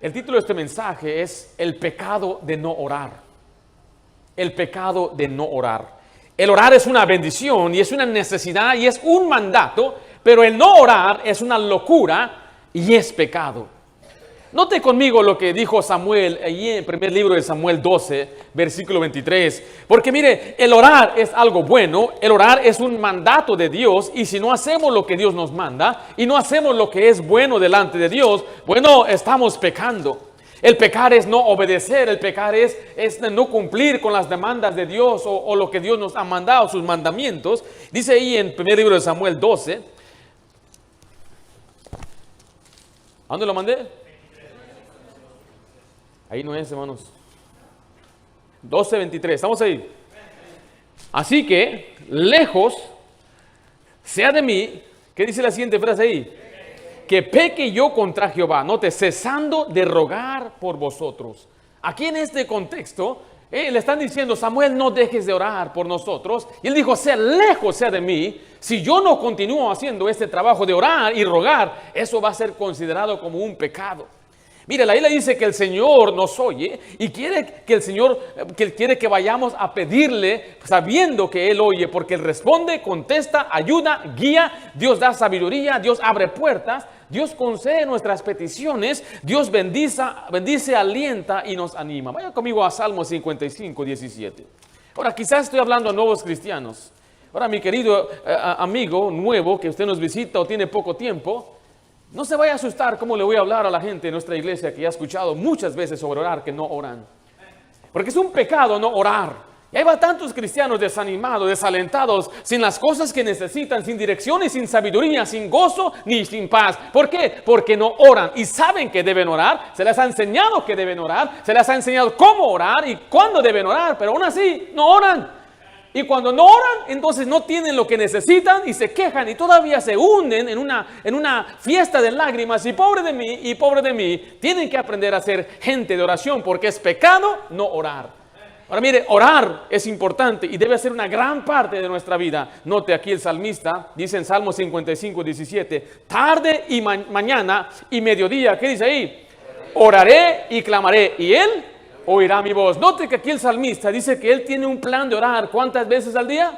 El título de este mensaje es El pecado de no orar. El pecado de no orar. El orar es una bendición y es una necesidad y es un mandato, pero el no orar es una locura y es pecado. Note conmigo lo que dijo Samuel allí en el primer libro de Samuel 12, versículo 23. Porque mire, el orar es algo bueno, el orar es un mandato de Dios, y si no hacemos lo que Dios nos manda y no hacemos lo que es bueno delante de Dios, bueno, estamos pecando. El pecar es no obedecer, el pecar es no cumplir con las demandas de Dios o lo que Dios nos ha mandado, sus mandamientos. Dice ahí en el primer libro de Samuel 12. ¿A dónde lo mandé? Ahí no es, hermanos. 12:23, estamos ahí. Así que, lejos sea de mí, ¿qué dice la siguiente frase ahí? Que peque yo contra Jehová, note, cesando de rogar por vosotros. Aquí en este contexto, le están diciendo, Samuel, no dejes de orar por nosotros. Y él dijo, lejos sea de mí, si yo no continúo haciendo este trabajo de orar y rogar, eso va a ser considerado como un pecado. Mire, la Biblia dice que el Señor nos oye y quiere que el Señor, quiere que vayamos a pedirle sabiendo que Él oye, porque Él responde, contesta, ayuda, guía, Dios da sabiduría, Dios abre puertas, Dios concede nuestras peticiones, Dios bendice, alienta y nos anima. Vaya conmigo a Salmo 55, 17. Ahora, quizás estoy hablando a nuevos cristianos. Ahora, mi querido amigo nuevo que usted nos visita o tiene poco tiempo, no se vaya a asustar cómo le voy a hablar a la gente de nuestra iglesia que ya ha escuchado muchas veces sobre orar, que no oran. Porque es un pecado no orar. Y ahí va tantos cristianos desanimados, desalentados, sin las cosas que necesitan, sin dirección y sin sabiduría, sin gozo ni sin paz. ¿Por qué? Porque no oran y saben que deben orar. Se les ha enseñado que deben orar, se les ha enseñado cómo orar y cuándo deben orar, pero aún así no oran. Y cuando no oran, entonces no tienen lo que necesitan y se quejan y todavía se hunden en una fiesta de lágrimas. Y pobre de mí, tienen que aprender a ser gente de oración porque es pecado no orar. Ahora mire, orar es importante y debe ser una gran parte de nuestra vida. Note aquí el salmista, dice en Salmo 55, 17, tarde y mañana y mediodía, ¿qué dice ahí? Oraré y clamaré y Él oirá mi voz. Note que aquí el salmista dice que él tiene un plan de orar. ¿Cuántas veces al día?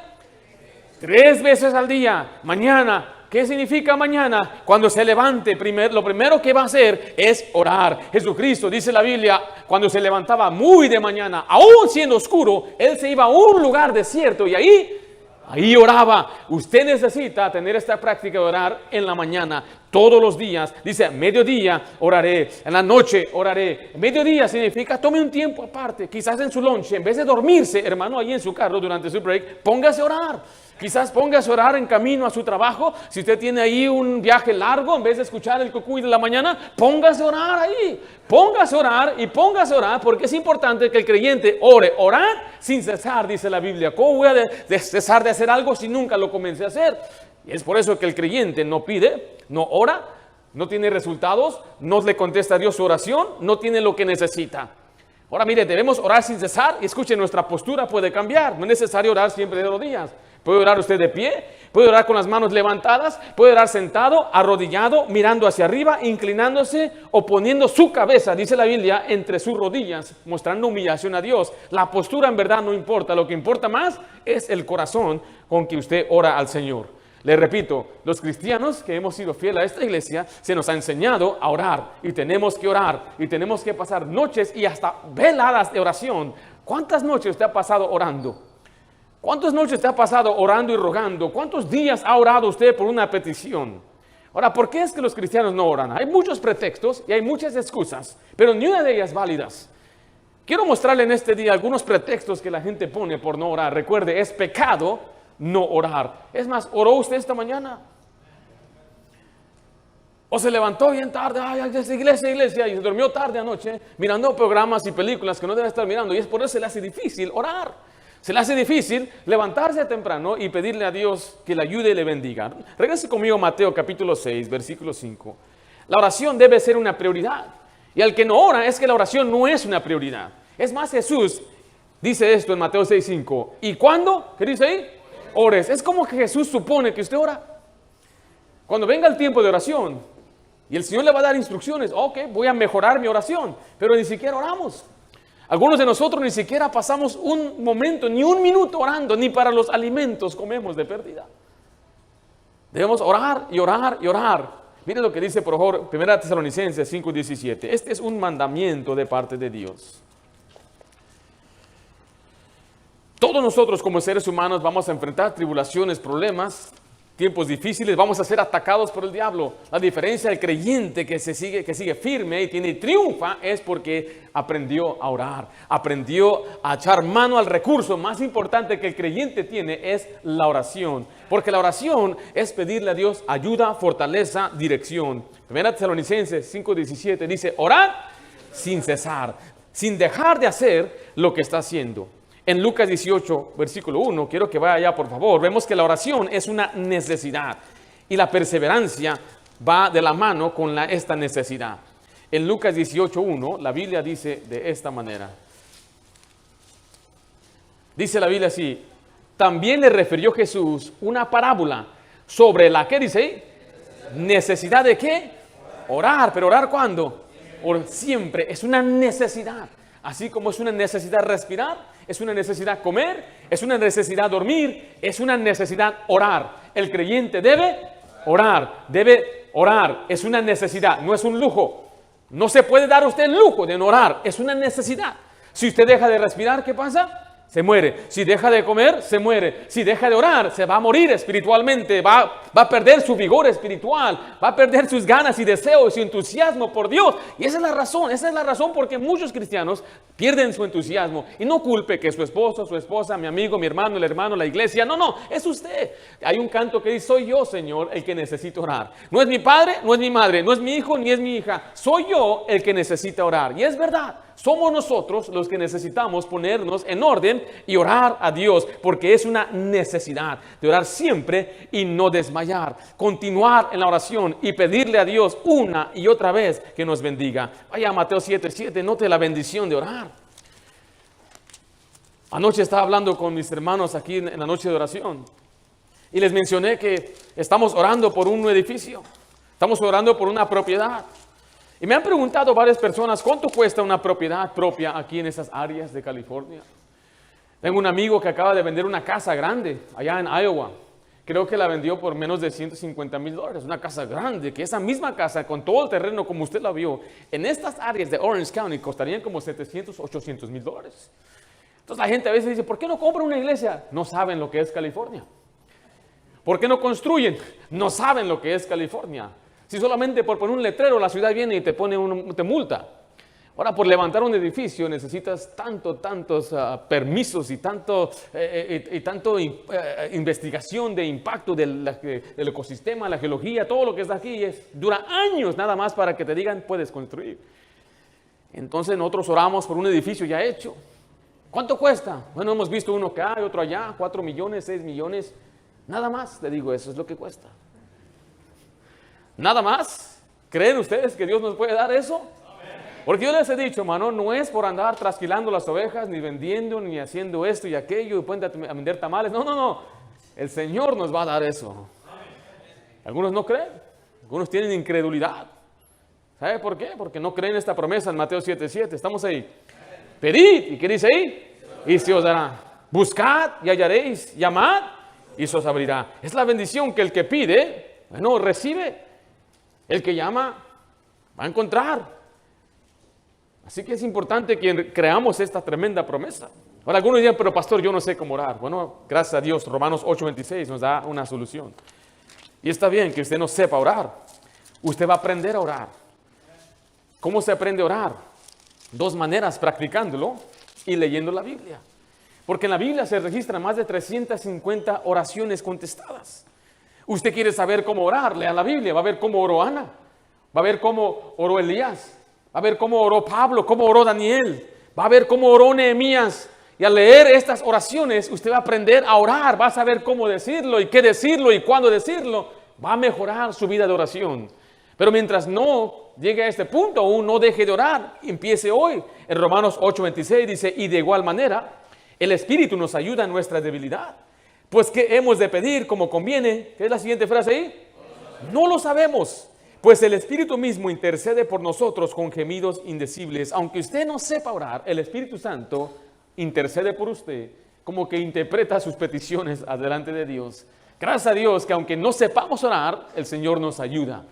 3 veces al día. Mañana. ¿Qué significa mañana? Cuando se levante, lo primero que va a hacer es orar. Jesucristo, dice la Biblia, cuando se levantaba muy de mañana, aún siendo oscuro, Él se iba a un lugar desierto y ahí oraba. Usted necesita tener esta práctica de orar en la mañana, todos los días. Dice, mediodía oraré, en la noche oraré. Mediodía significa tome un tiempo aparte, quizás en su lunch, en vez de dormirse, hermano, ahí en su carro durante su break, póngase a orar. Quizás póngase a orar en camino a su trabajo. Si usted tiene ahí un viaje largo, en vez de escuchar el cucuy de la mañana, póngase a orar ahí. Póngase a orar y póngase a orar porque es importante que el creyente ore. Orar sin cesar, dice la Biblia. ¿Cómo voy a cesar de hacer algo si nunca lo comencé a hacer? Y es por eso que el creyente no pide, no ora, no tiene resultados, no le contesta a Dios su oración, no tiene lo que necesita. Ahora mire, debemos orar sin cesar y escuche, nuestra postura puede cambiar. No es necesario orar siempre de rodillas. Puede orar usted de pie, puede orar con las manos levantadas, puede orar sentado, arrodillado, mirando hacia arriba, inclinándose o poniendo su cabeza, dice la Biblia, entre sus rodillas, mostrando humillación a Dios. La postura en verdad no importa, lo que importa más es el corazón con que usted ora al Señor. Le repito, los cristianos que hemos sido fieles a esta iglesia, se nos ha enseñado a orar y tenemos que orar y tenemos que pasar noches y hasta veladas de oración. ¿Cuántas noches usted ha pasado orando? ¿Cuántas noches usted ha pasado orando y rogando? ¿Cuántos días ha orado usted por una petición? Ahora, ¿por qué es que los cristianos no oran? Hay muchos pretextos y hay muchas excusas, pero ni una de ellas válidas. Quiero mostrarle en este día algunos pretextos que la gente pone por no orar. Recuerde, es pecado no orar. Es más, ¿oró usted esta mañana? ¿O se levantó bien tarde? Ay, iglesia, y se durmió tarde anoche mirando programas y películas que no debe estar mirando, y es por eso se le hace difícil orar. Se le hace difícil levantarse temprano y pedirle a Dios que le ayude y le bendiga. Regrese conmigo a Mateo capítulo 6, versículo 5. La oración debe ser una prioridad. Y al que no ora es que la oración no es una prioridad. Es más, Jesús dice esto en Mateo 6, 5. ¿Y cuándo? ¿Qué dice ahí? Ores. Es como que Jesús supone que usted ora. Cuando venga el tiempo de oración, Y el Señor le va a dar instrucciones. Ok, voy a mejorar mi oración, pero ni siquiera oramos. Algunos de nosotros ni siquiera pasamos un momento, ni un minuto orando, ni para los alimentos comemos de pérdida. Debemos orar y orar y orar. Mire lo que dice, por favor, 1 Tesalonicenses 5:17. Este es un mandamiento de parte de Dios. Todos nosotros como seres humanos vamos a enfrentar tribulaciones, problemas, tiempos difíciles, vamos a ser atacados por el diablo. La diferencia del creyente que sigue firme y triunfa es porque aprendió a orar, aprendió a echar mano al recurso más importante que el creyente tiene, es la oración. Porque la oración es pedirle a Dios ayuda, fortaleza, dirección. 1 Tesalonicenses 5:17 dice, orad sin cesar, sin dejar de hacer lo que está haciendo. En Lucas 18, versículo 1, quiero que vaya allá por favor, vemos que la oración es una necesidad y la perseverancia va de la mano con esta necesidad. En Lucas 18:1, la Biblia dice de esta manera. Dice la Biblia así, también le refirió Jesús una parábola sobre la, ¿qué dice ahí? ¿Necesidad de qué? Orar, pero ¿orar cuándo? Siempre, es una necesidad. Así como es una necesidad respirar, es una necesidad comer, es una necesidad dormir, es una necesidad orar. El creyente debe orar, es una necesidad, no es un lujo. No se puede dar a usted el lujo de no orar, es una necesidad. Si usted deja de respirar, ¿qué pasa? Se muere. Si deja de comer, se muere. Si deja de orar, se va a morir espiritualmente, va a perder su vigor espiritual, va a perder sus ganas y deseos y entusiasmo por Dios. Y esa es la razón porque muchos cristianos pierden su entusiasmo. Y no culpe que su esposo, su esposa, mi amigo, mi hermano, el hermano, la iglesia. No, es usted. Hay un canto que dice, soy yo, Señor, el que necesito orar. No es mi padre, no es mi madre, no es mi hijo, ni es mi hija. Soy yo el que necesita orar. Y es verdad. Somos nosotros los que necesitamos ponernos en orden y orar a Dios, porque es una necesidad de orar siempre y no desmayar, continuar en la oración y pedirle a Dios una y otra vez que nos bendiga. Vaya a Mateo 7:7, note la bendición de orar. Anoche estaba hablando con mis hermanos aquí en la noche de oración y les mencioné que estamos orando por un edificio, estamos orando por una propiedad. Y me han preguntado varias personas, ¿cuánto cuesta una propiedad propia aquí en esas áreas de California? Tengo un amigo que acaba de vender una casa grande allá en Iowa. Creo que la vendió por menos de $150,000. Una casa grande, que esa misma casa con todo el terreno como usted la vio, en estas áreas de Orange County costarían como $700,000, $800,000. Entonces la gente a veces dice, ¿por qué no compran una iglesia? No saben lo que es California. ¿Por qué no construyen? No saben lo que es California. Si solamente por poner un letrero la ciudad viene y te multa. Ahora, por levantar un edificio necesitas tantos permisos y tanto investigación de impacto del ecosistema, la geología, todo lo que está aquí. Dura años nada más para que te digan puedes construir. Entonces nosotros oramos por un edificio ya hecho. ¿Cuánto cuesta? Bueno, hemos visto uno que hay, otro allá, 4 millones, 6 millones. Nada más, te digo, eso es lo que cuesta. Nada más. ¿Creen ustedes que Dios nos puede dar eso? Porque yo les he dicho, hermano, no es por andar trasquilando las ovejas, ni vendiendo, ni haciendo esto y aquello, y pueden a vender tamales. No. El Señor nos va a dar eso. Algunos no creen, algunos tienen incredulidad. ¿Sabe por qué? Porque no creen esta promesa en Mateo 7:7. Estamos ahí. Pedid, ¿y qué dice ahí? Y se os dará. Buscad y hallaréis. Llamad y se os abrirá. Es la bendición que el que pide, bueno, recibe. El que llama va a encontrar. Así que es importante que creamos esta tremenda promesa. Ahora algunos dirán, pero pastor, yo no sé cómo orar. Bueno, gracias a Dios, Romanos 8:26 nos da una solución. Y está bien que usted no sepa orar. Usted va a aprender a orar. ¿Cómo se aprende a orar? 2 maneras, practicándolo y leyendo la Biblia. Porque en la Biblia se registran más de 350 oraciones contestadas. Usted quiere saber cómo orar, lea la Biblia, va a ver cómo oró Ana, va a ver cómo oró Elías, va a ver cómo oró Pablo, cómo oró Daniel, va a ver cómo oró Nehemías. Y al leer estas oraciones, usted va a aprender a orar, va a saber cómo decirlo y qué decirlo y cuándo decirlo. Va a mejorar su vida de oración. Pero mientras no llegue a este punto, aún no deje de orar, empiece hoy. En Romanos 8:26 dice, y de igual manera, el Espíritu nos ayuda en nuestra debilidad. Pues ¿qué hemos de pedir como conviene? ¿Qué es la siguiente frase ahí? No lo sabemos, Pues el Espíritu mismo intercede por nosotros con gemidos indecibles. Aunque usted no sepa orar, el Espíritu Santo intercede por usted, como que interpreta sus peticiones adelante de Dios. Gracias a Dios que aunque no sepamos orar, el Señor nos ayuda.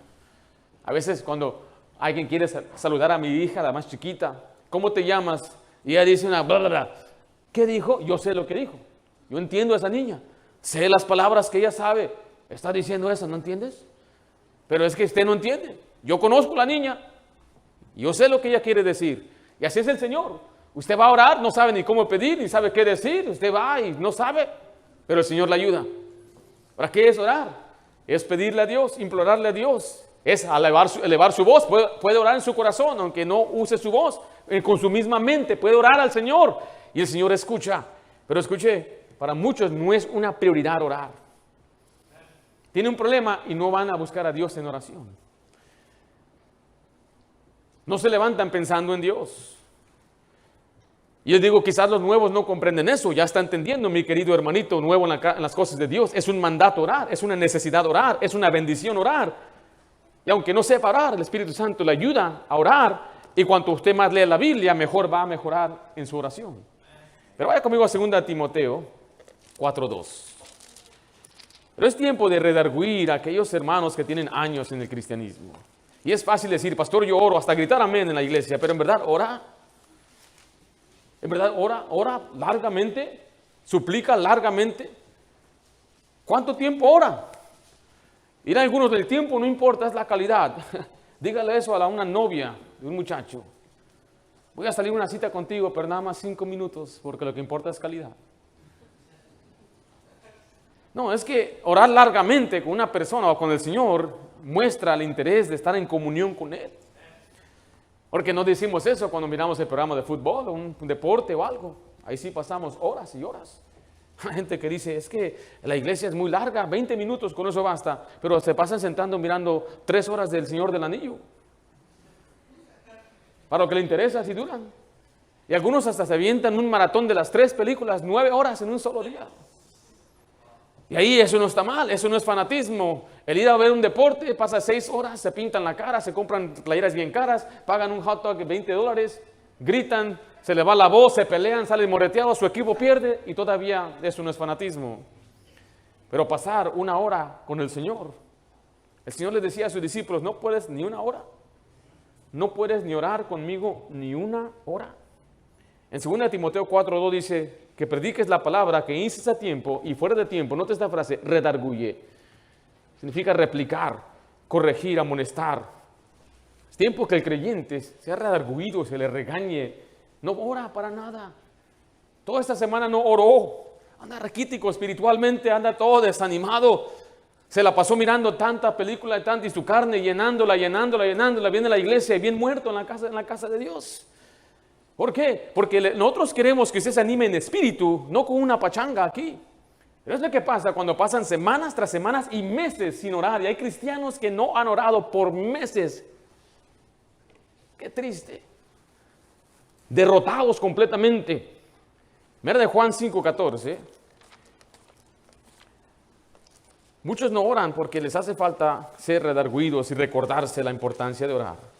A veces cuando alguien quiere saludar a mi hija, la más chiquita, ¿cómo te llamas? Y ella dice una bla, bla, bla. ¿Qué dijo? Yo sé lo que dijo. Yo entiendo a esa niña. Sé las palabras que ella sabe. Está diciendo eso, ¿no entiendes? Pero es que usted no entiende. Yo conozco a la niña. Yo sé lo que ella quiere decir. Y así es el Señor. Usted va a orar, no sabe ni cómo pedir, ni sabe qué decir. Usted va y no sabe. Pero el Señor le ayuda. ¿Para qué es orar? Es pedirle a Dios, implorarle a Dios. Es elevar su voz. Puede orar en su corazón, aunque no use su voz. Con su misma mente puede orar al Señor. Y el Señor escucha. Pero escuche, para muchos no es una prioridad orar. Tiene un problema y no van a buscar a Dios en oración. No se levantan pensando en Dios. Y yo digo, quizás los nuevos no comprenden eso. Ya está entendiendo, mi querido hermanito nuevo en las cosas de Dios. Es un mandato orar, es una necesidad orar, es una bendición orar. Y aunque no sepa orar, el Espíritu Santo le ayuda a orar. Y cuanto usted más lee la Biblia, mejor va a mejorar en su oración. Pero vaya conmigo a 2 Timoteo 4:2. Pero es tiempo de redarguir a aquellos hermanos que tienen años en el cristianismo. Y es fácil decir, pastor, yo oro, hasta gritar amén en la iglesia, pero en verdad ora. En verdad ora largamente, suplica largamente. ¿Cuánto tiempo ora? Ir a algunos del tiempo no importa, es la calidad. Dígale eso a una novia de un muchacho. Voy a salir a una cita contigo, pero nada más 5 minutos, porque lo que importa es calidad. No, es que orar largamente con una persona o con el Señor muestra el interés de estar en comunión con Él. Porque no decimos eso cuando miramos el programa de fútbol o un deporte o algo. Ahí sí pasamos horas y horas. Hay gente que dice, es que la iglesia es muy larga, 20 minutos con eso basta, pero se pasan sentando mirando 3 horas del Señor del Anillo. Para lo que le interesa, si duran. Y algunos hasta se avientan un maratón de las 3 películas, 9 horas en un solo día. Y ahí eso no está mal, eso no es fanatismo. El ir a ver un deporte, pasa 6 horas, se pintan la cara, se compran playeras bien caras, pagan un hot dog de $20, gritan, se le va la voz, se pelean, salen moreteados, su equipo pierde y todavía eso no es fanatismo. Pero pasar 1 hora con el Señor. El Señor les decía a sus discípulos, no puedes ni 1 hora. No puedes ni orar conmigo ni 1 hora. En 2 Timoteo 4:2 dice que prediques la palabra, que instes a tiempo y fuera de tiempo. Note esta frase, redarguye. Significa replicar, corregir, amonestar. Es tiempo que el creyente sea redarguido, se le regañe. No ora para nada. Toda esta semana no oró. Anda raquítico espiritualmente, anda todo desanimado. Se la pasó mirando tanta película y su carne llenándola. Viene a la iglesia y bien muerto en la casa de Dios. ¿Por qué? Porque nosotros queremos que usted se anime en espíritu, no con una pachanga aquí. Pero es lo que pasa cuando pasan semanas tras semanas y meses sin orar. Y hay cristianos que no han orado por meses. Qué triste. Derrotados completamente. Mira de Juan 5:14. Muchos no oran porque les hace falta ser redarguidos y recordarse la importancia de orar.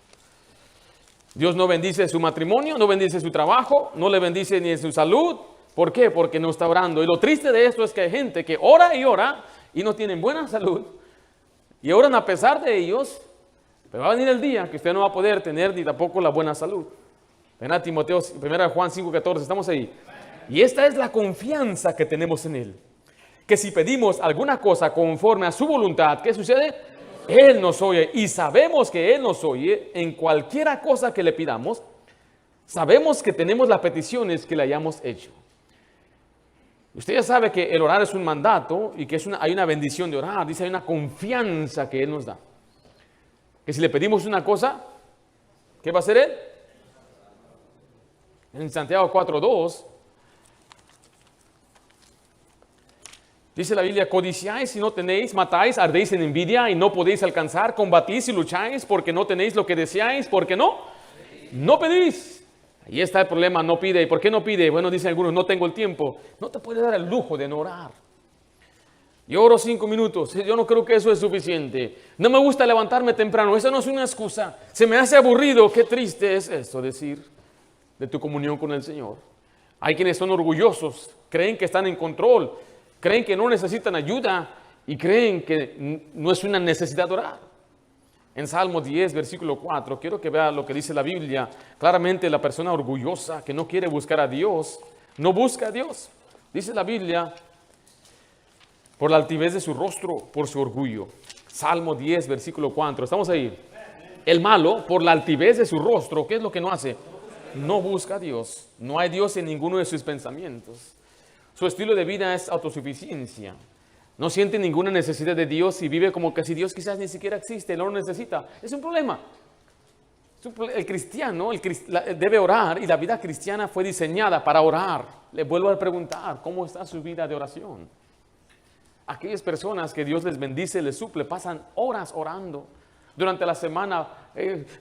Dios no bendice su matrimonio, no bendice su trabajo, no le bendice ni su salud. ¿Por qué? Porque no está orando. Y lo triste de esto es que hay gente que ora y no tienen buena salud. Y oran a pesar de ellos, pero va a venir el día que usted no va a poder tener ni tampoco la buena salud. Ven a Timoteo, 1 Juan 5:14, estamos ahí. Y esta es la confianza que tenemos en Él. Que si pedimos alguna cosa conforme a su voluntad, ¿qué sucede? Él nos oye y sabemos que Él nos oye en cualquiera cosa que le pidamos. Sabemos que tenemos las peticiones que le hayamos hecho. Usted ya sabe que el orar es un mandato y que hay una bendición de orar. Dice, hay una confianza que Él nos da. Que si le pedimos una cosa, ¿qué va a hacer Él? En Santiago 4:2 dice la Biblia, codiciáis y no tenéis, matáis, ardéis en envidia y no podéis alcanzar, combatís y lucháis porque no tenéis lo que deseáis, porque no pedís. Ahí está el problema, no pide. ¿Y por qué no pide? Bueno, dicen algunos, no tengo el tiempo. No te puedes dar el lujo de no orar. Yo oro 5 minutos. Yo no creo que eso es suficiente. No me gusta levantarme temprano. Eso no es una excusa. Se me hace aburrido. Qué triste es esto decir de tu comunión con el Señor. Hay quienes son orgullosos. Creen que están en control. Creen que no necesitan ayuda. Y creen que no es una necesidad orar. En Salmo 10, versículo 4, quiero que vea lo que dice la Biblia. Claramente la persona orgullosa que no quiere buscar a Dios, no busca a Dios. Dice la Biblia, por la altivez de su rostro, por su orgullo. Salmo 10, versículo 4. ¿Estamos ahí? El malo, por la altivez de su rostro, ¿qué es lo que no hace? No busca a Dios. No hay Dios en ninguno de sus pensamientos. Su estilo de vida es autosuficiencia. No siente ninguna necesidad de Dios y vive como que si Dios quizás ni siquiera existe, no lo necesita. Es un problema. El cristiano debe orar y la vida cristiana fue diseñada para orar. Le vuelvo a preguntar, ¿cómo está su vida de oración? Aquellas personas que Dios les bendice, les suple, pasan horas orando. Durante la semana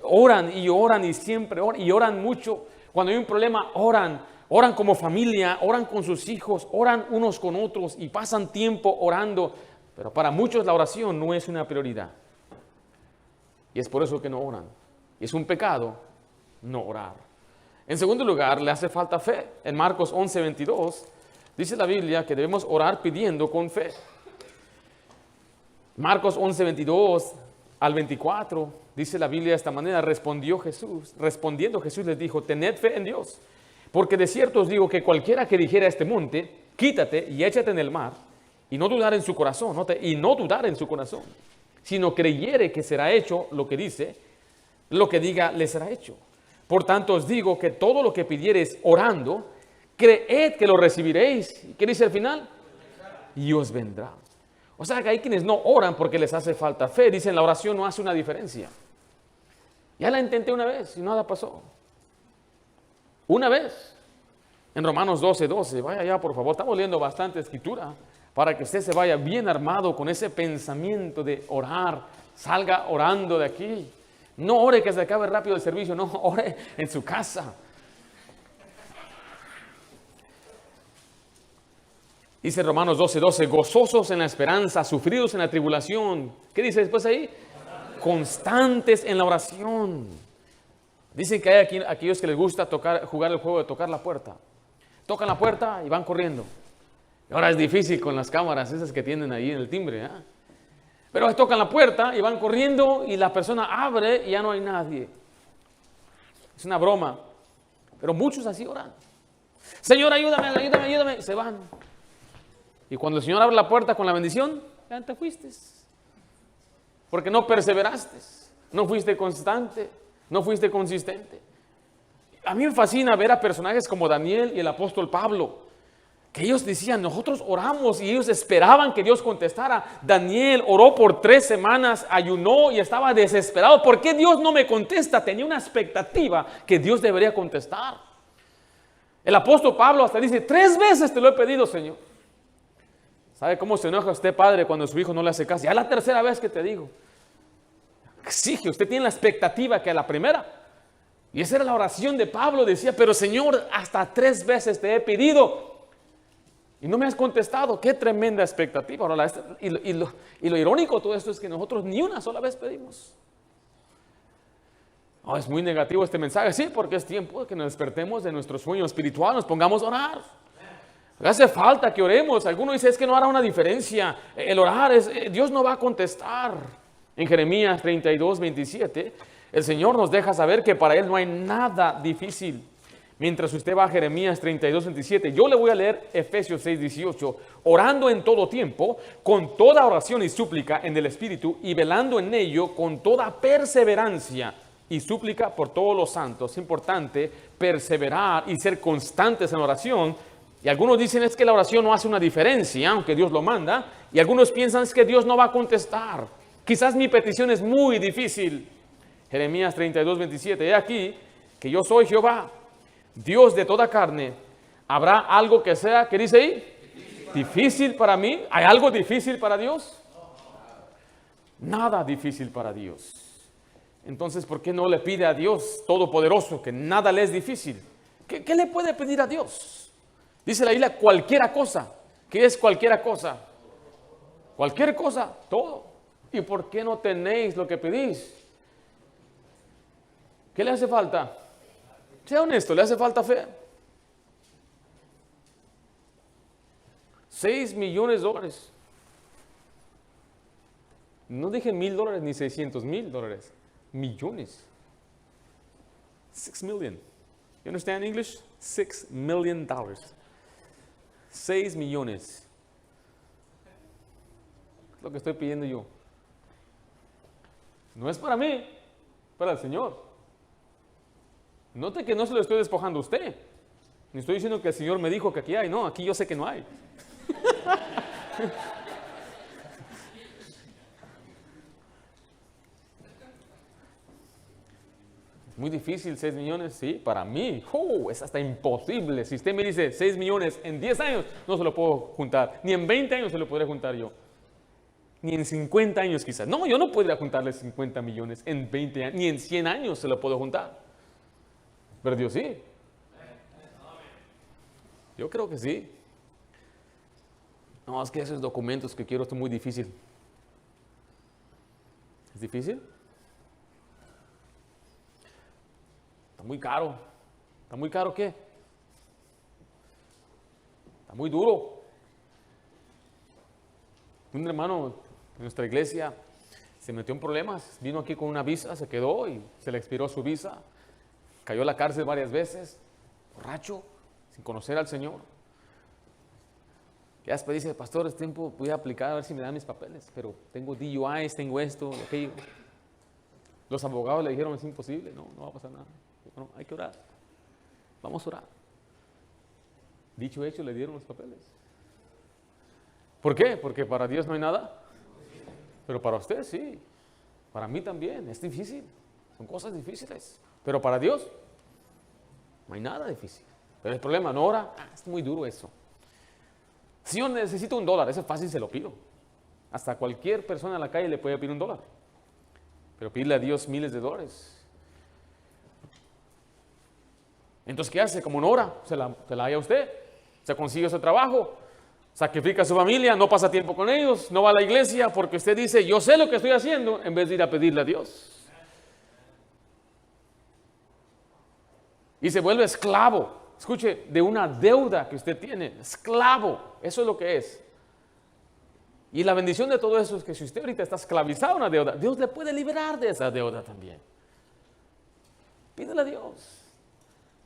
oran y siempre oran y oran mucho. Cuando hay un problema, oran como familia, oran con sus hijos, oran unos con otros y pasan tiempo orando. Pero para muchos la oración no es una prioridad. Y es por eso que no oran. Y es un pecado no orar. En segundo lugar, le hace falta fe. En Marcos 11, 22, dice la Biblia que debemos orar pidiendo con fe. Marcos 11, 22 al 24, dice la Biblia de esta manera, respondiendo Jesús les dijo, tened fe en Dios. Porque de cierto os digo que cualquiera que dijera a este monte, quítate y échate en el mar, y no dudar en su corazón, sino creyere que será hecho lo que dice, lo que diga le será hecho. Por tanto os digo que todo lo que pidiereis orando, creed que lo recibiréis. ¿Qué dice al final? Y os vendrá. O sea que hay quienes no oran porque les hace falta fe. Dicen la oración no hace una diferencia. Ya la intenté una vez y nada pasó. Una vez, en Romanos 12, 12, vaya ya por favor, estamos leyendo bastante escritura para que usted se vaya bien armado con ese pensamiento de orar, salga orando de aquí. No ore que se acabe rápido el servicio, no, ore en su casa. Dice Romanos 12, 12, gozosos en la esperanza, sufridos en la tribulación. ¿Qué dice después ahí? Constantes en la oración. Dicen que hay aquí aquellos que les gusta jugar el juego de tocar la puerta. Tocan la puerta y van corriendo. Y ahora es difícil con las cámaras esas que tienen ahí en el timbre. Pero tocan la puerta y van corriendo y la persona abre y ya no hay nadie. Es una broma. Pero muchos así oran. Señor, ayúdame, ayúdame, ayúdame. Se van. Y cuando el Señor abre la puerta con la bendición, ya te fuiste. Porque no perseveraste. No fuiste constante. No fuiste consistente. A mí me fascina ver a personajes como Daniel y el apóstol Pablo, que ellos decían, nosotros oramos y ellos esperaban que Dios contestara. Daniel oró por 3 semanas, ayunó y estaba desesperado. ¿Por qué Dios no me contesta? Tenía una expectativa que Dios debería contestar. El apóstol Pablo hasta dice, 3 veces te lo he pedido, Señor. ¿Sabe cómo se enoja usted, padre, cuando su hijo no le hace caso? Ya la 3.ª vez que te digo. Exige, usted tiene la expectativa que a la primera. Y esa era la oración de Pablo, decía, pero Señor, hasta 3 veces te he pedido y no me has contestado. Qué tremenda expectativa. Ahora, y lo irónico de todo esto es que nosotros ni una sola vez pedimos. Oh, es muy negativo este mensaje, sí, porque es tiempo de que nos despertemos de nuestro sueño espiritual, nos pongamos a orar. Hace falta que oremos. Algunos dicen, es que no hará una diferencia. El orar, Dios no va a contestar. En Jeremías 32, 27, el Señor nos deja saber que para Él no hay nada difícil. Mientras usted va a Jeremías 32, 27, yo le voy a leer Efesios 6, 18. Orando en todo tiempo, con toda oración y súplica en el Espíritu, y velando en ello con toda perseverancia y súplica por todos los santos. Es importante perseverar y ser constantes en oración. Y algunos dicen es que la oración no hace una diferencia, aunque Dios lo manda. Y algunos piensan es que Dios no va a contestar. Quizás mi petición es muy difícil. Jeremías 32, 27. He aquí que yo soy Jehová, Dios de toda carne. ¿Habrá algo que sea, qué dice ahí? Difícil para mí. ¿Hay algo difícil para Dios? Nada difícil para Dios. Entonces, ¿por qué no le pide a Dios Todopoderoso que nada le es difícil? ¿Qué le puede pedir a Dios? Dice la Biblia, cualquiera cosa. ¿Qué es cualquiera cosa? Cualquier cosa, todo. ¿Y por qué no tenéis lo que pedís? ¿Qué le hace falta? Sea honesto, ¿le hace falta fe? 6 millones de dólares. No dije $1,000 ni $600,000. Millones. 6 million. You understand English? $6 million. 6 millones. Es lo que estoy pidiendo yo. No es para mí, para el Señor. Note que no se lo estoy despojando a usted. Ni estoy diciendo que el Señor me dijo que aquí hay. No, aquí yo sé que no hay. Muy difícil, 6 millones, sí, para mí, es hasta imposible. Si usted me dice 6 millones en 10 años, no se lo puedo juntar. Ni en 20 años se lo podré juntar yo. Ni en 50 años quizás. No, yo no podría juntarle 50 millones en 20 años, ni en 100 años se lo puedo juntar. Pero Dios sí. Yo creo que sí. No, es que esos documentos que quiero son muy difícil. ¿Es difícil? Está muy caro. ¿Está muy caro qué? Está muy duro. Un hermano en nuestra iglesia se metió en problemas. Vino aquí con una visa, se quedó y se le expiró su visa. Cayó a la cárcel varias veces, borracho, sin conocer al Señor. Ya después dice, pastor, es tiempo, voy a aplicar a ver si me dan mis papeles, pero tengo DUIs, tengo esto, aquello. Los abogados le dijeron, es imposible, no va a pasar nada. Bueno, hay que orar, vamos a orar. Dicho hecho, le dieron los papeles. ¿Por qué? Porque para Dios no hay nada, pero para usted sí, para mí también, es difícil, son cosas difíciles, pero para Dios no hay nada difícil. Pero el problema, no ora, es muy duro eso. Señor, necesito $1, eso es fácil, se lo pido. Hasta cualquier persona en la calle le puede pedir $1. Pero pedirle a Dios miles de dólares. Entonces, ¿qué hace? Como no ora, se la halla usted. Se consigue su trabajo, sacrifica a su familia, no pasa tiempo con ellos, no va a la iglesia porque usted dice, yo sé lo que estoy haciendo, en vez de ir a pedirle a Dios. Y se vuelve esclavo. Escuche, de una deuda que usted tiene, esclavo, eso es lo que es. Y la bendición de todo eso es que si usted ahorita está esclavizado a una deuda, Dios le puede liberar de esa deuda también. Pídele a Dios.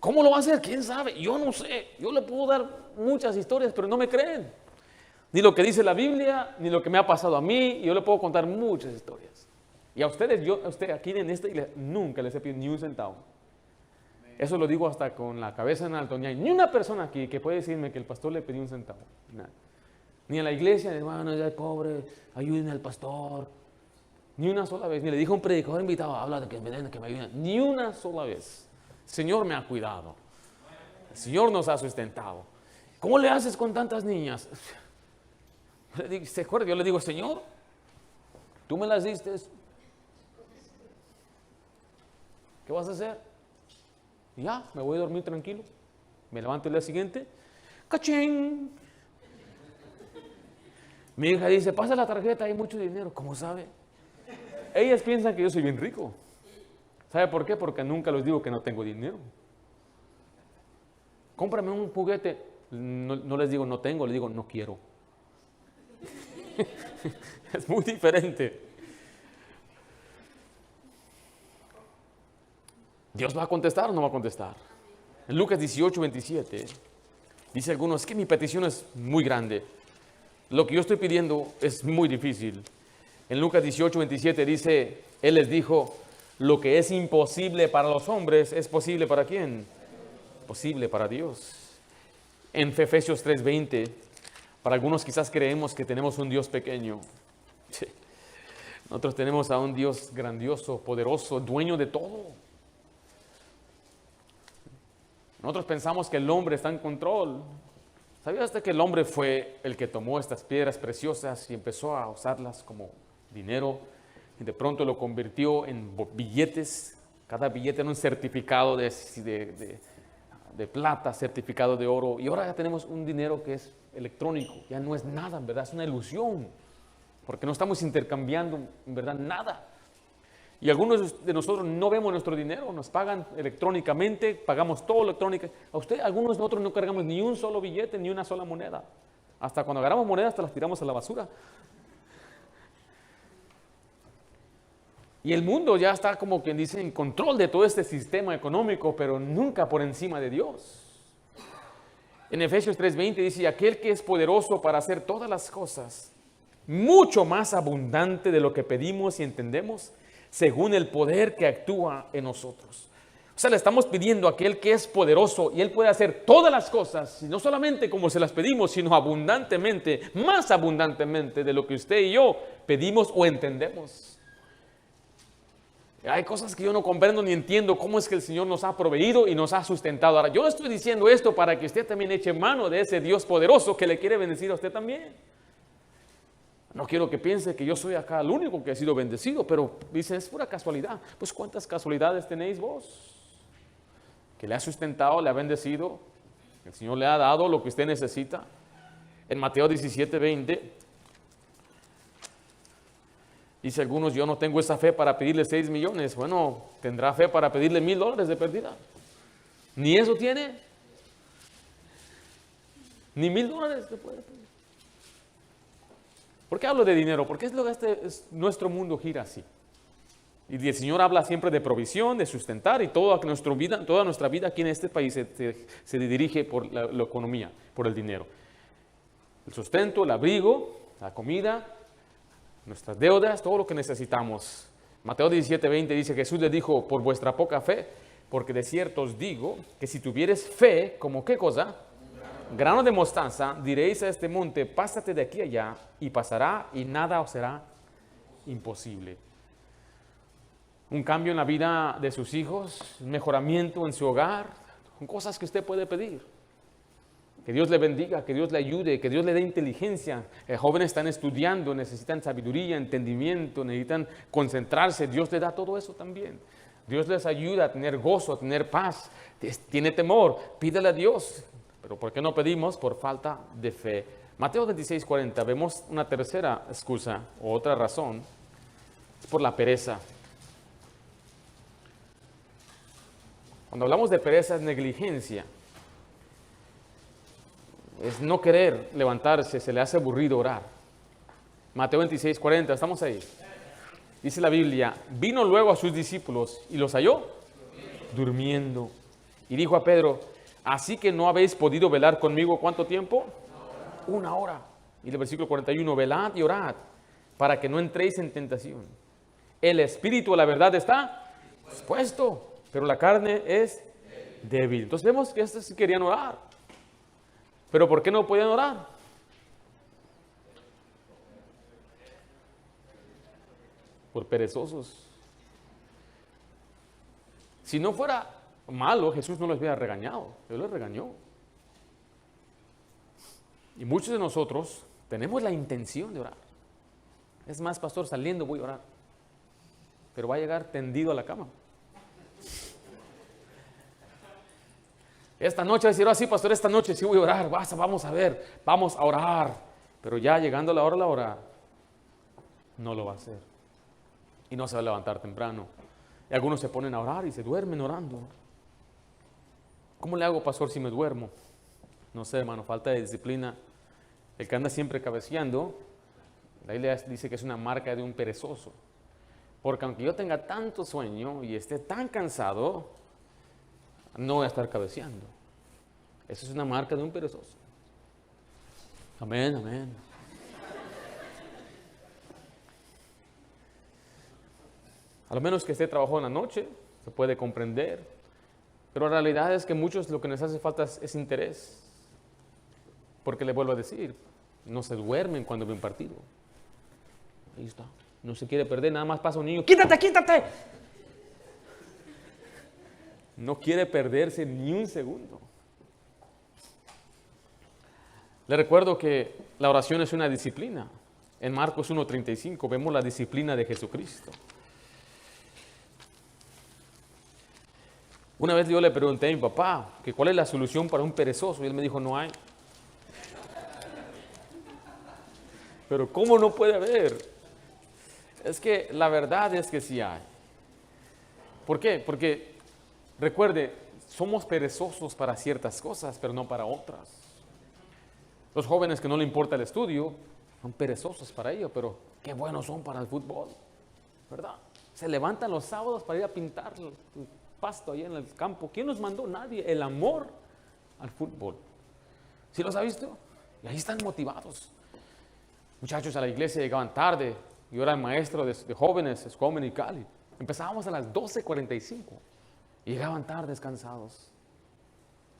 ¿Cómo lo va a hacer? ¿Quién sabe? Yo no sé. Yo le puedo dar muchas historias, pero no me creen. Ni lo que dice la Biblia, ni lo que me ha pasado a mí. Yo le puedo contar muchas historias. Y a ustedes, a usted aquí en esta iglesia, nunca les he pedido ni un centavo. Eso lo digo hasta con la cabeza en alto. Ni hay ni una persona aquí que puede decirme que el pastor le pidió un centavo. Nada. Ni en la iglesia, hermano, ya es pobre, ayúdenme al pastor. Ni una sola vez. Ni le dijo a un predicador invitado, habla de que me den, que me ayuden. Ni una sola vez. El Señor me ha cuidado. El Señor nos ha sustentado. ¿Cómo le haces con tantas niñas? ¿Se acuerda? Yo le digo, Señor, tú me las diste. ¿Qué vas a hacer? Y ya, me voy a dormir tranquilo. Me levanto el día siguiente. ¡Cachín! Mi hija dice, pasa la tarjeta, hay mucho dinero. ¿Cómo sabe? Ellas piensan que yo soy bien rico. ¿Sabe por qué? Porque nunca les digo que no tengo dinero. Cómprame un juguete. No les digo no tengo, les digo no quiero. Es muy diferente. ¿Dios va a contestar o no va a contestar? En Lucas 18:27 dice algunos, es que mi petición es muy grande. Lo que yo estoy pidiendo es muy difícil. En Lucas 18:27 dice, Él les dijo, lo que es imposible para los hombres, ¿es posible para quién? Posible para Dios. En Efesios 3:20, para algunos quizás creemos que tenemos un Dios pequeño. Nosotros tenemos a un Dios grandioso, poderoso, dueño de todo. Nosotros pensamos que el hombre está en control. ¿Sabía usted que el hombre fue el que tomó estas piedras preciosas y empezó a usarlas como dinero? Y de pronto lo convirtió en billetes. Cada billete era un certificado de plata, certificado de oro. Y ahora ya tenemos un dinero que es electrónico. Ya no es nada, en verdad, es una ilusión. porque no estamos intercambiando en verdad nada. Y algunos de nosotros no vemos nuestro dinero, nos pagan electrónicamente, pagamos todo electrónicamente. Algunos de nosotros no cargamos ni un solo billete, ni una sola moneda. Hasta cuando agarramos monedas, hasta las tiramos a la basura. Y el mundo ya está, como quien dice, en control de todo este sistema económico, pero nunca por encima de Dios. En Efesios 3:20 dice, aquel que es poderoso para hacer todas las cosas, mucho más abundante de lo que pedimos y entendemos, según el poder que actúa en nosotros. O sea, le estamos pidiendo a aquel que es poderoso y Él puede hacer todas las cosas, y no solamente como se las pedimos, sino abundantemente, más abundantemente de lo que usted y yo pedimos o entendemos. Hay cosas que yo no comprendo ni entiendo cómo es que el Señor nos ha proveído y nos ha sustentado. Ahora, yo estoy diciendo esto para que usted también eche mano de ese Dios poderoso que le quiere bendecir a usted también. No quiero que piense que yo soy acá el único que ha sido bendecido, pero dice, es pura casualidad. Pues ¿cuántas casualidades tenéis vos? Que le ha sustentado, le ha bendecido, el Señor le ha dado lo que usted necesita. En Mateo 17:20 dice algunos, yo no tengo esa fe para pedirle 6 millones. Bueno, tendrá fe para pedirle $1,000 de pérdida. ¿Ni eso tiene? Ni $1,000 te puede pedir. ¿Por qué hablo de dinero? Porque es lo que nuestro mundo gira así. Y el Señor habla siempre de provisión, de sustentar, y toda nuestra vida aquí en este país se dirige por la economía, por el dinero. El sustento, el abrigo, la comida, nuestras deudas, todo lo que necesitamos. Mateo 17:20 dice, Jesús le dijo, por vuestra poca fe, porque de cierto os digo, que si tuvieres fe, ¿como qué cosa? Grano de mostaza, diréis a este monte, pásate de aquí allá, y pasará, y nada os será imposible. Un cambio en la vida de sus hijos, un mejoramiento en su hogar, son cosas que usted puede pedir. Que Dios le bendiga, que Dios le ayude, que Dios le dé inteligencia. Jóvenes están estudiando, necesitan sabiduría, entendimiento, necesitan concentrarse. Dios le da todo eso también. Dios les ayuda a tener gozo, a tener paz. Tiene temor, pídele a Dios. Pero ¿por qué no pedimos? Por falta de fe. Mateo 26:40, vemos una tercera excusa o otra razón. Es por la pereza. Cuando hablamos de pereza es negligencia. Es no querer levantarse, se le hace aburrido orar. Mateo 26:40, ¿estamos ahí? Dice la Biblia, vino luego a sus discípulos y los halló durmiendo. Y dijo a Pedro, así que no habéis podido velar conmigo, ¿cuánto tiempo? 1 hora. Y el versículo 41, velad y orad, para que no entréis en tentación. El espíritu, la verdad, está dispuesto, pero la carne es débil. Entonces vemos que estos sí querían orar. ¿Pero por qué no podían orar? Por perezosos. Si no fuera malo, Jesús no los hubiera regañado. Él los regañó. Y muchos de nosotros tenemos la intención de orar. Es más, pastor, saliendo voy a orar. Pero va a llegar tendido a la cama. Esta noche, decir, sí, pastor, esta noche sí voy a orar. Vamos a ver, vamos a orar. Pero ya llegando la hora de la hora, no lo va a hacer. Y no se va a levantar temprano. Y algunos se ponen a orar y se duermen orando. ¿Cómo le hago, pastor, si me duermo? No sé, hermano, falta de disciplina. El que anda siempre cabeceando, la Biblia dice que es una marca de un perezoso. Porque aunque yo tenga tanto sueño y esté tan cansado, no voy a estar cabeceando. Eso es una marca de un perezoso. Amén, amén. A lo menos que esté trabajando en la noche, se puede comprender. Pero la realidad es que muchos lo que les hace falta es interés. Porque le vuelvo a decir, no se duermen cuando ven partido. Ahí está. No se quiere perder, nada más pasa un niño. ¡Quítate, quítate! No quiere perderse ni un segundo. Le recuerdo que la oración es una disciplina. En Marcos 1:35 vemos la disciplina de Jesucristo. Una vez yo le pregunté a mi papá que cuál es la solución para un perezoso y él me dijo, no hay. Pero ¿cómo no puede haber? Es que la verdad es que sí hay. ¿Por qué? Porque, recuerde, somos perezosos para ciertas cosas, pero no para otras. Los jóvenes que no le importa el estudio, son perezosos para ello, pero qué buenos son para el fútbol, ¿verdad? Se levantan los sábados para ir a pintar el pasto ahí en el campo. ¿Quién los mandó? Nadie. El amor al fútbol. ¿Sí los ha visto? Y ahí están motivados. Muchachos a la iglesia llegaban tarde. Yo era el maestro de jóvenes, Escomen y Cali. Empezábamos a las 12:45 y llegaban tardes cansados.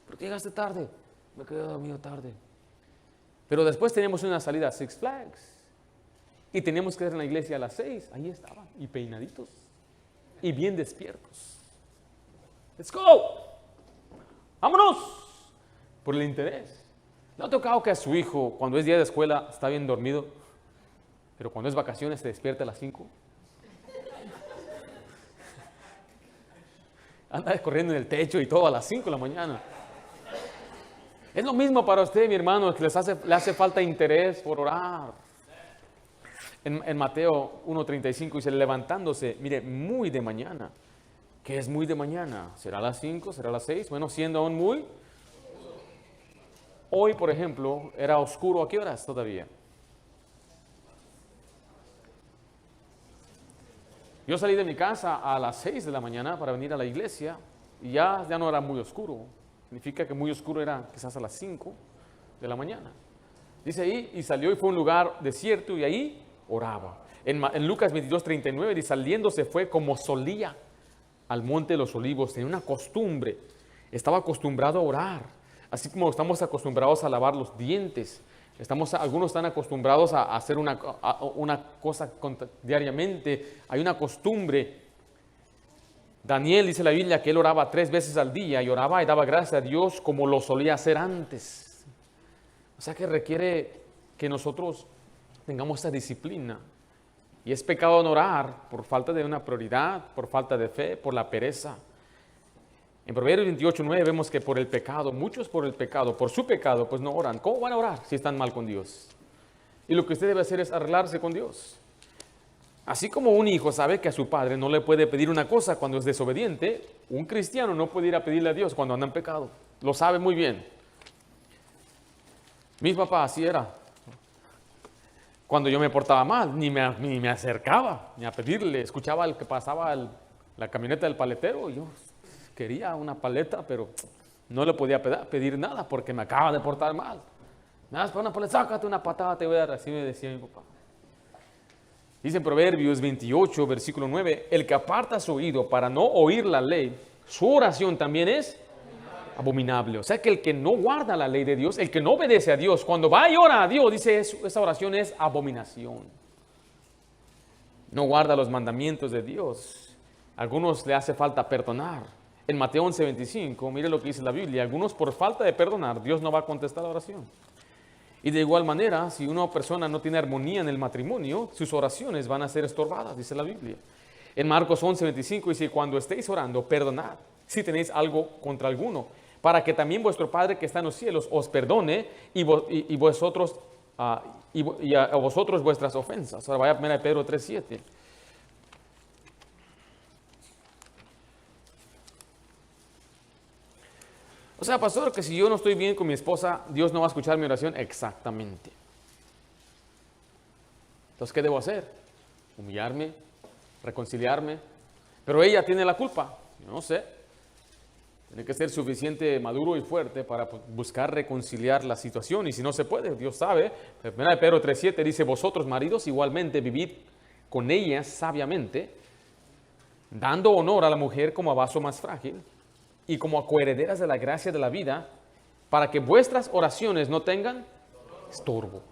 ¿Por qué llegaste tarde? Me quedé dormido tarde. Pero después teníamos una salida a Six Flags y teníamos que ir en la iglesia a las 6. Ahí estaban, y peinaditos y bien despiertos. ¡Let's go! ¡Vámonos! Por el interés. ¿No ha tocado que a su hijo, cuando es día de escuela, está bien dormido, pero cuando es vacaciones se despierta a las 5? Anda corriendo en el techo y todo a las 5 de la mañana. Es lo mismo para usted, mi hermano, que le hace falta interés por orar. En Mateo 1:35 dice, levantándose, mire, muy de mañana. ¿Qué es muy de mañana? ¿Será a las 5? ¿Será a las 6? Bueno, siendo aún muy. Hoy, por ejemplo, era oscuro. ¿A qué horas todavía? Yo salí de mi casa a las 6 de la mañana para venir a la iglesia y ya no era muy oscuro. Significa que muy oscuro era quizás a las 5 de la mañana. Dice ahí, y salió y fue a un lugar desierto y ahí oraba. En Lucas 22:39 dice, saliendo se fue como solía al monte de los olivos. Tenía una costumbre, estaba acostumbrado a orar. Así como estamos acostumbrados a lavar los dientes. Algunos están acostumbrados a hacer una cosa diariamente. Hay una costumbre. Daniel dice la Biblia que él oraba 3 veces al día y oraba y daba gracias a Dios como lo solía hacer antes. O sea que requiere que nosotros tengamos esa disciplina. Y es pecado no orar por falta de una prioridad, por falta de fe, por la pereza. En Proverbios 28:9 vemos que por el pecado, muchos por el pecado, por su pecado, pues no oran. ¿Cómo van a orar si están mal con Dios? Y lo que usted debe hacer es arreglarse con Dios. Así como un hijo sabe que a su padre no le puede pedir una cosa cuando es desobediente, un cristiano no puede ir a pedirle a Dios cuando anda en pecado. Lo sabe muy bien. Mi papá así era. Cuando yo me portaba mal, ni me acercaba ni a pedirle. Escuchaba el que pasaba la camioneta del paletero y yo quería una paleta, pero no le podía pedir nada porque me acaba de portar mal. Me das para una paleta, sácate una patada, te voy a dar. Así me decía mi papá. Dice en Proverbios 28, versículo 9, el que aparta su oído para no oír la ley, su oración también es abominable. O sea que el que no guarda la ley de Dios, el que no obedece a Dios, cuando va y ora a Dios, dice esa oración es abominación. No guarda los mandamientos de Dios. A algunos le hace falta perdonar. En Mateo 11:25, mire lo que dice la Biblia, algunos por falta de perdonar, Dios no va a contestar la oración. Y de igual manera, si una persona no tiene armonía en el matrimonio, sus oraciones van a ser estorbadas, dice la Biblia. En Marcos 11:25 dice, cuando estéis orando, perdonad si tenéis algo contra alguno, para que también vuestro Padre que está en los cielos os perdone y a vosotros vuestras ofensas. Ahora vaya a 1 Pedro 3:7. O sea, pastor, que si yo no estoy bien con mi esposa, Dios no va a escuchar mi oración. Exactamente. Entonces, ¿qué debo hacer? Humillarme, reconciliarme. Pero ella tiene la culpa. Yo no sé. Tiene que ser suficiente maduro y fuerte para buscar reconciliar la situación. Y si no se puede, Dios sabe. 1 Pedro 3:7 dice, vosotros maridos igualmente vivid con ellas sabiamente, dando honor a la mujer como a vaso más frágil, y como a coherederas de la gracia de la vida, para que vuestras oraciones no tengan estorbo.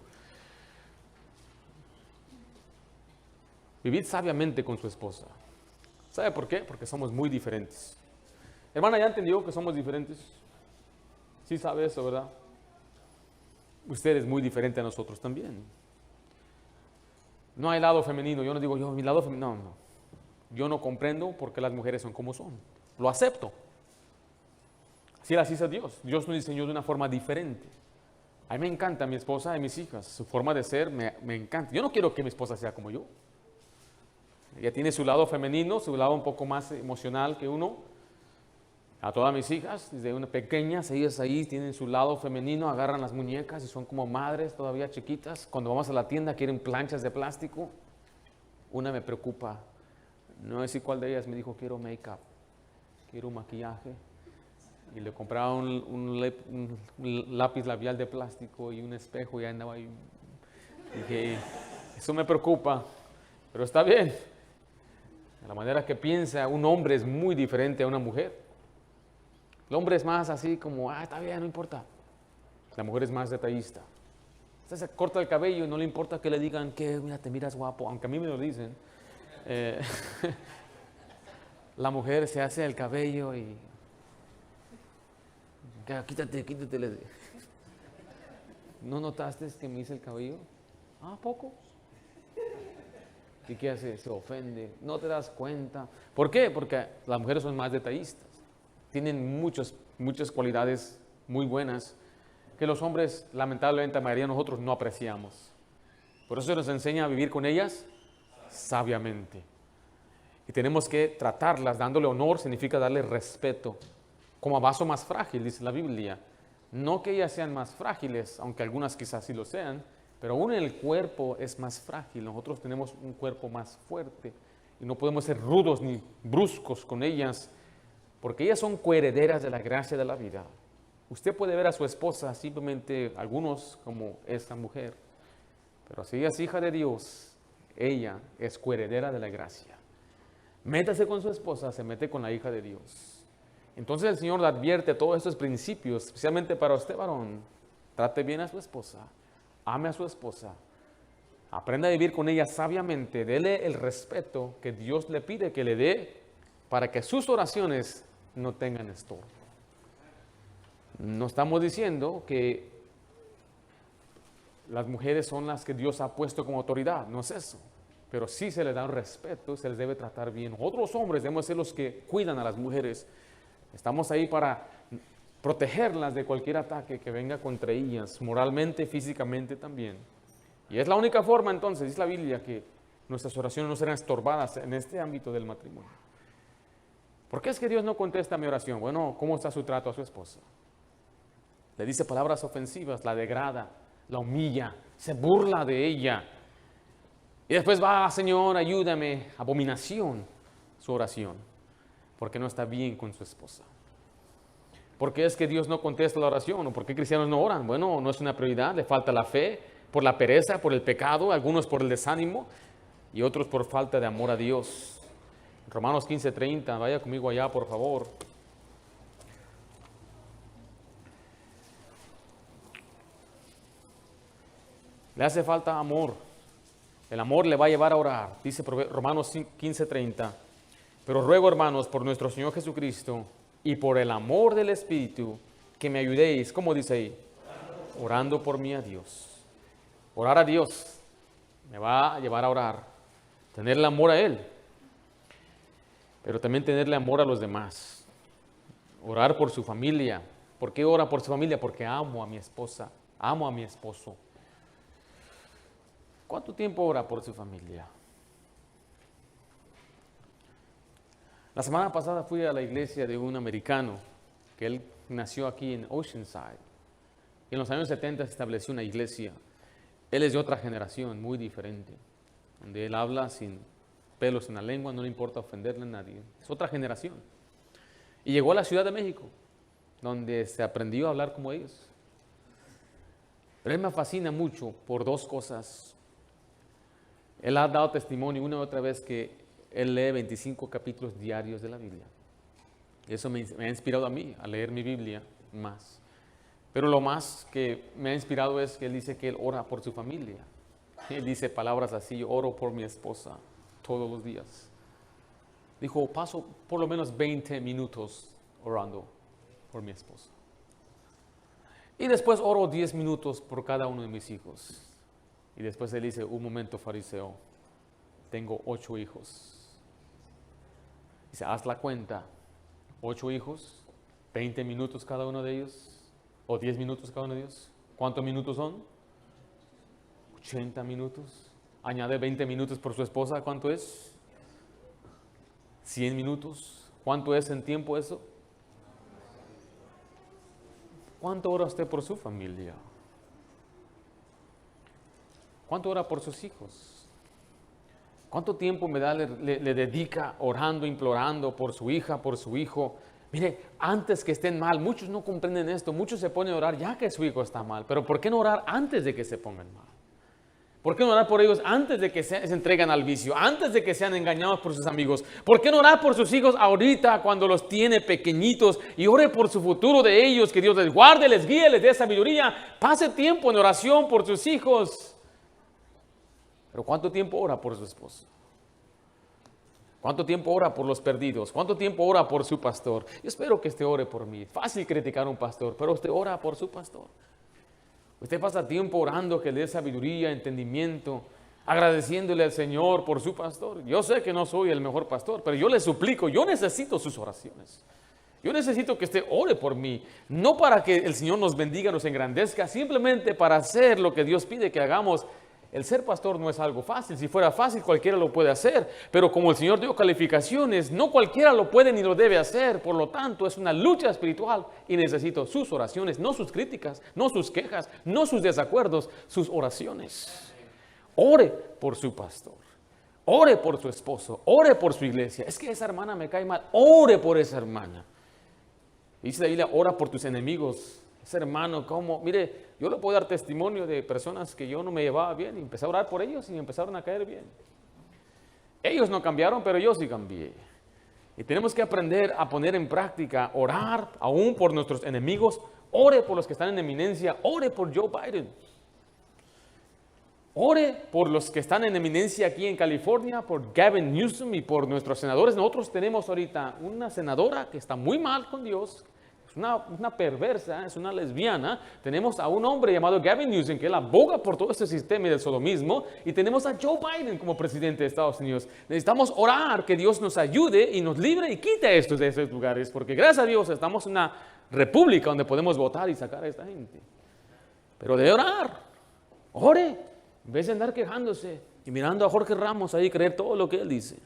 Vivid sabiamente con su esposa. ¿Sabe por qué? Porque somos muy diferentes. Hermana, ¿ya entendió que somos diferentes? Sí sabe eso, ¿verdad? Usted es muy diferente a nosotros también. No hay lado femenino. Yo no digo, mi lado femenino. No. Yo no comprendo por qué las mujeres son como son. Lo acepto. Así las hizo Dios. Dios nos diseñó de una forma diferente. A mí me encanta mi esposa y mis hijas, su forma de ser me encanta. Yo no quiero que mi esposa sea como yo. Ella tiene su lado femenino, su lado un poco más emocional que uno. A todas mis hijas, desde una pequeñas, ellas ahí tienen su lado femenino, agarran las muñecas y son como madres todavía chiquitas. Cuando vamos a la tienda quieren planchas de plástico. Una me preocupa, no sé cuál de ellas me dijo quiero make-up, quiero maquillaje. Y le compraba un lápiz labial de plástico y un espejo y andaba ahí. Dije, eso me preocupa, pero está bien. La manera que piensa un hombre es muy diferente a una mujer. El hombre es más así como, está bien, no importa. La mujer es más detallista. Usted se corta el cabello y no le importa que le digan que, mira, te miras guapo, aunque a mí me lo dicen. La mujer se hace el cabello y quítate, quítate. ¿No notaste que me hice el cabello? ¿Poco? ¿Y qué hace? Se ofende. No te das cuenta. ¿Por qué? Porque las mujeres son más detallistas. Tienen muchas cualidades muy buenas que los hombres, lamentablemente, la mayoría de nosotros no apreciamos. Por eso se nos enseña a vivir con ellas sabiamente. Y tenemos que tratarlas dándole honor, significa darle respeto. Como a vaso más frágil, dice la Biblia. No que ellas sean más frágiles, aunque algunas quizás sí lo sean, pero aún el cuerpo es más frágil. Nosotros tenemos un cuerpo más fuerte y no podemos ser rudos ni bruscos con ellas, porque ellas son coherederas de la gracia de la vida. Usted puede ver a su esposa simplemente, algunos como esta mujer, pero si ella es hija de Dios, ella es coheredera de la gracia. Métase con su esposa, se mete con la hija de Dios. Entonces el Señor le advierte todos estos principios, especialmente para usted, varón. Trate bien a su esposa, ame a su esposa, aprenda a vivir con ella sabiamente, dele el respeto que Dios le pide que le dé para que sus oraciones no tengan estorbo. No estamos diciendo que las mujeres son las que Dios ha puesto como autoridad, no es eso. Pero sí se les da un respeto, se les debe tratar bien. Otros hombres debemos ser los que cuidan a las mujeres. Estamos ahí para protegerlas de cualquier ataque que venga contra ellas, moralmente, físicamente también. Y es la única forma entonces, dice la Biblia, que nuestras oraciones no serán estorbadas en este ámbito del matrimonio. ¿Por qué es que Dios no contesta mi oración? Bueno, ¿cómo está su trato a su esposa? Le dice palabras ofensivas, la degrada, la humilla, se burla de ella. Y después va, Señor, ayúdame, abominación, su oración, porque no está bien con su esposa. ¿Por qué es que Dios no contesta la oración? ¿O por qué cristianos no oran? Bueno, no es una prioridad, le falta la fe, por la pereza, por el pecado, algunos por el desánimo y otros por falta de amor a Dios. Romanos 15:30, vaya conmigo allá, por favor. Le hace falta amor. El amor le va a llevar a orar. Dice Romanos 15:30. Pero ruego, hermanos, por nuestro Señor Jesucristo y por el amor del Espíritu, que me ayudéis. ¿Cómo dice ahí? Orando por mí a Dios. Orar a Dios me va a llevar a orar. Tenerle amor a Él. Pero también tenerle amor a los demás. Orar por su familia. ¿Por qué ora por su familia? Porque amo a mi esposa, amo a mi esposo. ¿Cuánto tiempo ora por su familia? La semana pasada fui a la iglesia de un americano, que él nació aquí en Oceanside. Y en los años 70 se estableció una iglesia. Él es de otra generación, muy diferente, donde él habla sin pelos en la lengua, no le importa ofenderle a nadie. Es otra generación. Y llegó a la Ciudad de México, donde se aprendió a hablar como ellos. Pero él me fascina mucho por dos cosas. Él ha dado testimonio una y otra vez que él lee 25 capítulos diarios de la Biblia. Eso me ha inspirado a mí a leer mi Biblia más. Pero lo más que me ha inspirado es que él dice que él ora por su familia. Él dice palabras así: oro por mi esposa todos los días. Dijo, paso por lo menos 20 minutos orando por mi esposa. Y después oro 10 minutos por cada uno de mis hijos. Y después él dice, un momento, fariseo, tengo 8 hijos. Dice, haz la cuenta, 8 hijos, 20 minutos cada uno de ellos, o 10 minutos cada uno de ellos. ¿Cuántos minutos son? 80 minutos. Añade 20 minutos por su esposa, ¿cuánto es? 100 minutos. ¿Cuánto es en tiempo eso? ¿Cuánto ora usted por su familia? ¿Cuánto ora por sus hijos? ¿Cuánto tiempo le dedica orando, implorando por su hija, por su hijo? Mire, antes que estén mal, muchos no comprenden esto, muchos se ponen a orar ya que su hijo está mal, pero ¿por qué no orar antes de que se pongan mal? ¿Por qué no orar por ellos antes de que se entreguen al vicio, antes de que sean engañados por sus amigos? ¿Por qué no orar por sus hijos ahorita cuando los tiene pequeñitos y ore por su futuro de ellos, que Dios les guarde, les guíe, les dé sabiduría? Pase tiempo en oración por sus hijos. Pero ¿cuánto tiempo ora por su esposo? ¿Cuánto tiempo ora por los perdidos? ¿Cuánto tiempo ora por su pastor? Yo espero que usted ore por mí. Fácil criticar a un pastor, pero usted ora por su pastor. Usted pasa tiempo orando que le dé sabiduría, entendimiento, agradeciéndole al Señor por su pastor. Yo sé que no soy el mejor pastor, pero yo le suplico, yo necesito sus oraciones. Yo necesito que usted ore por mí, no para que el Señor nos bendiga, nos engrandezca, simplemente para hacer lo que Dios pide que hagamos. El ser pastor no es algo fácil. Si fuera fácil, cualquiera lo puede hacer. Pero como el Señor dio calificaciones, no cualquiera lo puede ni lo debe hacer. Por lo tanto, es una lucha espiritual y necesito sus oraciones, no sus críticas, no sus quejas, no sus desacuerdos, sus oraciones. Ore por su pastor. Ore por su esposo. Ore por su iglesia. Es que esa hermana me cae mal. Ore por esa hermana. Dice la Biblia, ora por tus enemigos. Ese hermano, ¿cómo? Mire, yo le puedo dar testimonio de personas que yo no me llevaba bien y empecé a orar por ellos y me empezaron a caer bien. Ellos no cambiaron, pero yo sí cambié. Y tenemos que aprender a poner en práctica, orar aún por nuestros enemigos. Ore por los que están en eminencia. Ore por Joe Biden. Ore por los que están en eminencia aquí en California, por Gavin Newsom y por nuestros senadores. Nosotros tenemos ahorita una senadora que está muy mal con Dios. Es una perversa, es una lesbiana. Tenemos a un hombre llamado Gavin Newsom que él aboga por todo este sistema del sodomismo. Y tenemos a Joe Biden como presidente de Estados Unidos. Necesitamos orar que Dios nos ayude y nos libre y quite estos de esos lugares. Porque gracias a Dios estamos en una república donde podemos votar y sacar a esta gente. Pero de orar, ore, en vez de andar quejándose y mirando a Jorge Ramos ahí creer todo lo que él dice.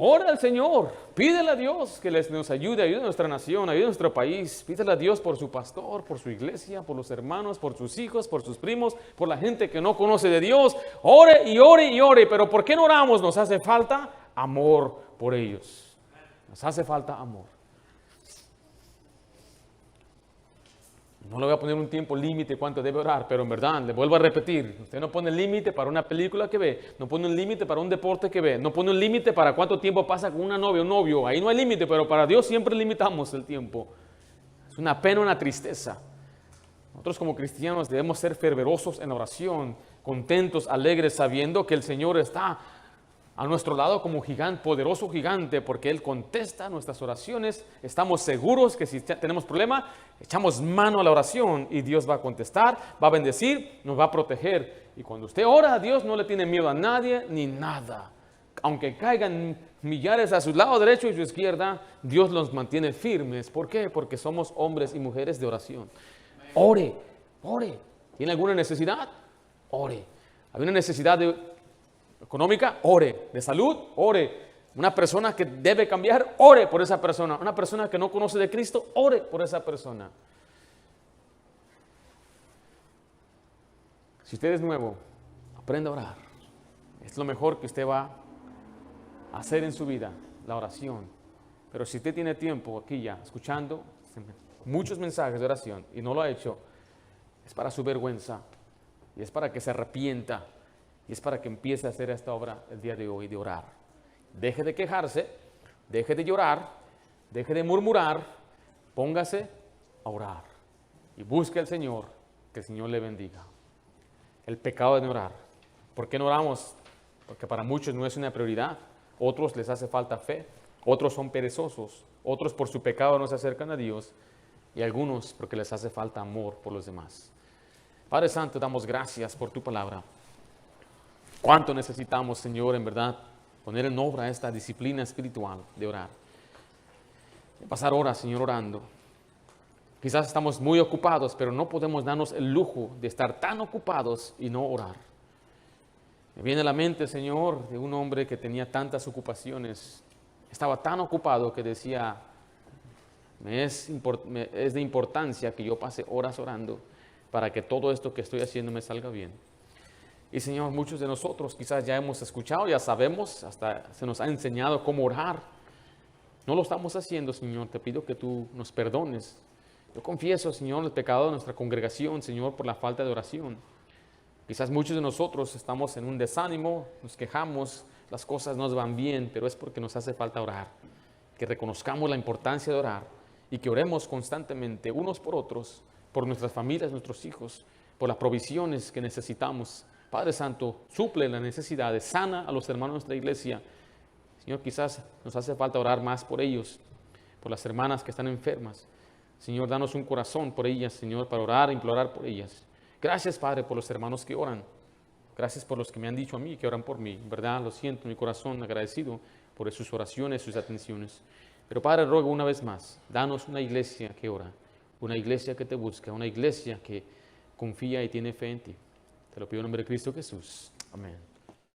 Ora al Señor, pídele a Dios que nos ayude a nuestra nación, ayude a nuestro país. Pídele a Dios por su pastor, por su iglesia, por los hermanos, por sus hijos, por sus primos, por la gente que no conoce de Dios. Ore y ore y ore, pero ¿por qué no oramos? Nos hace falta amor por ellos. Nos hace falta amor. No le voy a poner un tiempo límite cuánto debe orar, pero en verdad, le vuelvo a repetir, usted no pone límite para una película que ve, no pone un límite para un deporte que ve, no pone un límite para cuánto tiempo pasa con una novia o un novio, ahí no hay límite, pero para Dios siempre limitamos el tiempo. Es una pena, una tristeza. Nosotros como cristianos debemos ser fervorosos en oración, contentos, alegres, sabiendo que el Señor está a nuestro lado como gigante, poderoso gigante, porque Él contesta nuestras oraciones. Estamos seguros que si tenemos problema, echamos mano a la oración y Dios va a contestar, va a bendecir, nos va a proteger. Y cuando usted ora a Dios, no le tiene miedo a nadie ni nada. Aunque caigan millares a su lado derecho y su izquierda, Dios los mantiene firmes. ¿Por qué? Porque somos hombres y mujeres de oración. Ore, ore. ¿Tiene alguna necesidad? Ore. ¿Hay una necesidad económica? Ore. ¿De salud? Ore. Una persona que debe cambiar, ore por esa persona. Una persona que no conoce de Cristo, ore por esa persona. Si usted es nuevo, aprenda a orar. Es lo mejor que usted va a hacer en su vida, la oración. Pero si usted tiene tiempo aquí ya, escuchando muchos mensajes de oración y no lo ha hecho, es para su vergüenza y es para que se arrepienta. Y es para que empiece a hacer esta obra el día de hoy, de orar. Deje de quejarse, deje de llorar, deje de murmurar, póngase a orar. Y busque al Señor, que el Señor le bendiga. El pecado de no orar. ¿Por qué no oramos? Porque para muchos no es una prioridad. Otros les hace falta fe. Otros son perezosos. Otros por su pecado no se acercan a Dios. Y algunos porque les hace falta amor por los demás. Padre Santo, damos gracias por tu palabra. ¿Cuánto necesitamos, Señor, en verdad, poner en obra esta disciplina espiritual de orar? De pasar horas, Señor, orando. Quizás estamos muy ocupados, pero no podemos darnos el lujo de estar tan ocupados y no orar. Me viene a la mente, Señor, de un hombre que tenía tantas ocupaciones. Estaba tan ocupado que decía, es de importancia que yo pase horas orando para que todo esto que estoy haciendo me salga bien. Y Señor, muchos de nosotros quizás ya hemos escuchado, ya sabemos, hasta se nos ha enseñado cómo orar. No lo estamos haciendo, Señor. Te pido que tú nos perdones. Yo confieso, Señor, el pecado de nuestra congregación, Señor, por la falta de oración. Quizás muchos de nosotros estamos en un desánimo, nos quejamos, las cosas nos van bien, pero es porque nos hace falta orar. Que reconozcamos la importancia de orar y que oremos constantemente unos por otros, por nuestras familias, nuestros hijos, por las provisiones que necesitamos. Padre Santo, suple las necesidades, sana a los hermanos de nuestra iglesia. Señor, quizás nos hace falta orar más por ellos, por las hermanas que están enfermas. Señor, danos un corazón por ellas, Señor, para orar e implorar por ellas. Gracias, Padre, por los hermanos que oran. Gracias por los que me han dicho a mí que oran por mí. En verdad, lo siento, mi corazón agradecido por sus oraciones, sus atenciones. Pero, Padre, ruego una vez más, danos una iglesia que ora, una iglesia que te busca, una iglesia que confía y tiene fe en ti. Te lo pido en nombre de Cristo Jesús. Amén.